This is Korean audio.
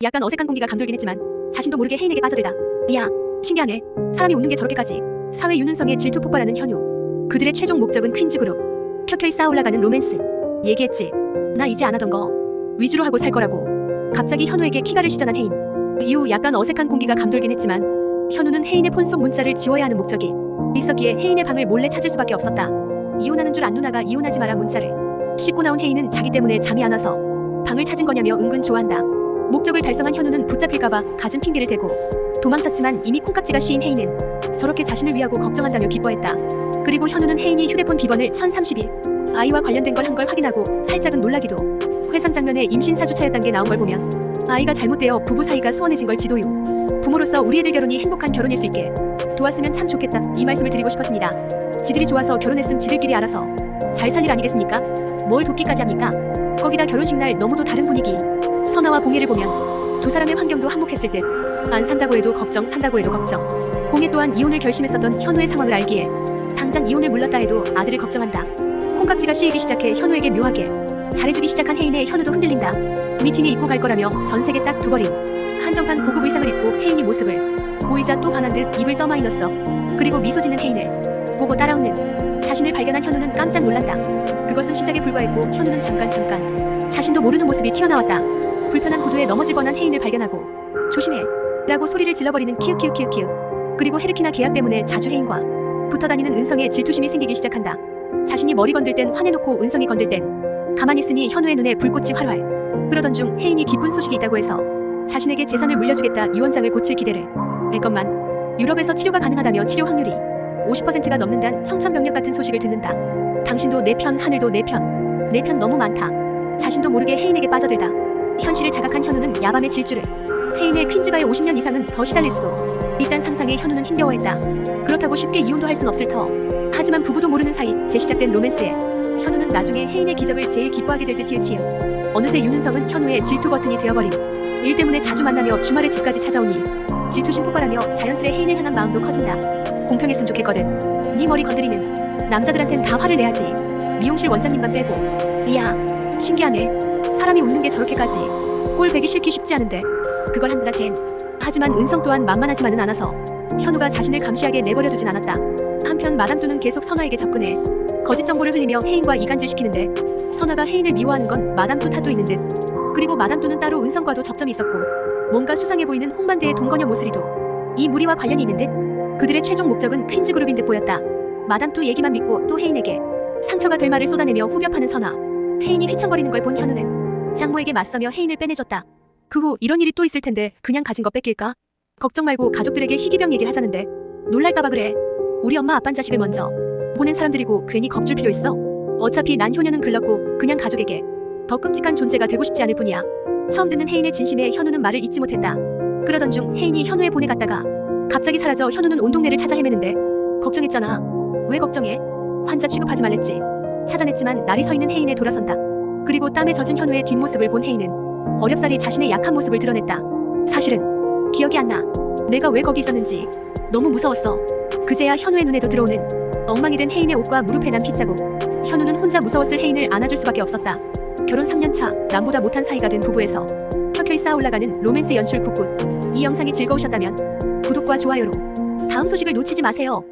약간 어색한 공기가 감돌긴 했지만 자신도 모르게 혜인에게 빠져들다. 이야, 신기하네. 사람이 웃는 게 저렇게까지. 사회 유능성에 질투 폭발하는 현우. 그들의 최종 목적은 퀸즈 그룹. 켜켜이 쌓아올라가는 로맨스. 얘기했지. 나 이제 안 하던 거 위주로 하고 살 거라고. 갑자기 현우에게 키가를 시전한 혜인. 이후 약간 어색한 공기가 감돌긴 했지만 현우는 혜인의 폰 속 문자를 지워야 하는 목적이 있었기에 혜인의 방을 몰래 찾을 수밖에 없었다. 이혼하는 줄 안 누나가 이혼하지 마라 문자를. 씻고 나온 혜인은 자기 때문에 잠이 안 와서 방을 찾은 거냐며 은근 좋아한다. 목적을 달성한 현우는 붙잡힐까봐 갖은 핑계를 대고 도망쳤지만 이미 콩깍지가 씌인 혜인은 저렇게 자신을 위하고 걱정한다며 기뻐했다. 그리고 현우는 혜인이 휴대폰 비번을 1031 아이와 관련된 걸 한 걸 확인하고 살짝은 놀라기도. 회상 장면에 임신 4주차였단 게 나온 걸 보면 아이가 잘못되어 부부 사이가 소원해진 걸 지도요. 부모로서 우리 애들 결혼이 행복한 결혼일 수 있게 도왔으면 참 좋겠다 이 말씀을 드리고 싶었습니다. 지들이 좋아서 결혼했음 지들끼리 알아서 잘 살 일 아니겠습니까? 뭘 돕기까지 합니까? 거기다 결혼식 날 너무도 다른 분위기. 선아와 봉혜를 보면 두 사람의 환경도 한몫했을 듯. 안 산다고 해도 걱정, 산다고 해도 걱정. 봉혜 또한 이혼을 결심했었던 현우의 상황을 알기에 당장 이혼을 물렀다 해도 아들을 걱정한다. 콩깍지가 씌이기 시작해 현우에게 묘하게 잘해주기 시작한 혜인의 현우도 흔들린다. 미팅에 입고 갈 거라며 전 세계 딱 두 벌인 한정판 고급 의상을 입고 혜인이 모습을 보이자 또 반한 듯 입을 떠마 있었어. 그리고 미소 짓는 혜인을 보고 따라오는 자신을 발견한 현우는 깜짝 놀란다. 그것은 시작에 불과했고 현우는 잠깐 자신도 모르는 모습이 튀어나왔다. 불편한 구두에 넘어질 뻔한 혜인을 발견하고 조심해 라고 소리를 질러버리는 키읔키읔키읔키읔. 그리고 헤르키나 계약 때문에 자주 혜인과 붙어다니는 은성에 질투심이 생기기 시작한다. 자신이 머리 건들 땐 화내놓고 은성이 건들 땐 가만히 있으니 현우의 눈에 불꽃이 활활. 그러던 중 혜인이 기쁜 소식이 있다고 해서 자신에게 재산을 물려주겠다 유언장을 고칠 기대를 했건만 유럽에서 치료가 가능하다며 치료 확률이 50%가 넘는단 청천벽력 같은 소식을 듣는다. 당신도 내 편, 하늘도 내 편 너무 많다. 자신도 모르게 혜인에게 빠져들다. 현실을 자각한 현우는 야밤의 질주를. 혜인의 퀸즈가의 50년 이상은 더 시달릴 수도 있단 상상에 현우는 힘겨워했다. 그렇다고 쉽게 이혼도 할 순 없을 터. 하지만 부부도 모르는 사이 재시작된 로맨스에 현우는 나중에 혜인의 기적을 제일 기뻐하게 될 듯이에치음. 어느새 윤은성은 현우의 질투 버튼이 되어버린. 일 때문에 자주 만나며 주말에 집까지 찾아오니 질투심 폭발하며 자연스레 혜인을 향한 마음도 커진다. 공평했으면 좋겠거든. 네 머리 건드리는 남자들한텐 다 화를 내야지. 미용실 원장님만 빼고. 이야, 신기하네. 사람이 웃는 게 저렇게까지 꼴배기 싫기 쉽지 않은데 그걸 한다 젠. 하지만 은성 또한 만만하지만은 않아서 현우가 자신을 감시하게 내버려두진 않았다. 한편 마담뚜는 계속 선아에게 접근해 거짓 정보를 흘리며 혜인과 이간질시키는데 선아가 혜인을 미워하는 건 마담뚜 탓도 있는 듯. 그리고 마담뚜는 따로 은성과도 접점이 있었고 뭔가 수상해 보이는 홍반대의 동거녀 모스리도 이 무리와 관련이 있는 듯. 그들의 최종 목적은 퀸즈 그룹인 듯 보였다. 마담뚜 얘기만 믿고 또 혜인에게 상처가 될 말을 쏟아내며 후벼파는 선아. 혜인이 휘청거리는 걸 본 현우는 장모에게 맞서며 혜인을 빼내줬다. 그 후 이런 일이 또 있을 텐데 그냥 가진 거 뺏길까? 걱정 말고 가족들에게 희귀병 얘기를 하자는데 놀랄까봐 그래. 우리 엄마 아빤 자식을 먼저 보낸 사람들이고 괜히 겁줄 필요 있어? 어차피 난 효녀는 글렀고 그냥 가족에게 더 끔찍한 존재가 되고 싶지 않을 뿐이야. 처음 듣는 혜인의 진심에 현우는 말을 잇지 못했다. 그러던 중 혜인이 현우에 보내갔다가 갑자기 사라져 현우는 온 동네를 찾아 헤매는데 걱정했잖아. 왜 걱정해? 환자 취급하지 말랬지. 찾아냈지만 날이 서 있는 혜인에 돌아선다. 그리고 땀에 젖은 현우의 뒷모습을 본 혜인은 어렵사리 자신의 약한 모습을 드러냈다. 사실은 기억이 안 나. 내가 왜 거기 있었는지 너무 무서웠어. 그제야 현우의 눈에도 들어오는 엉망이 된 혜인의 옷과 무릎에 난 핏자국. 현우는 혼자 무서웠을 혜인을 안아줄 수밖에 없었다. 결혼 3년차 남보다 못한 사이가 된 부부에서 켜켜이 쌓아올라가는 로맨스 연출 굿굿. 이 영상이 즐거우셨다면 구독과 좋아요로 다음 소식을 놓치지 마세요.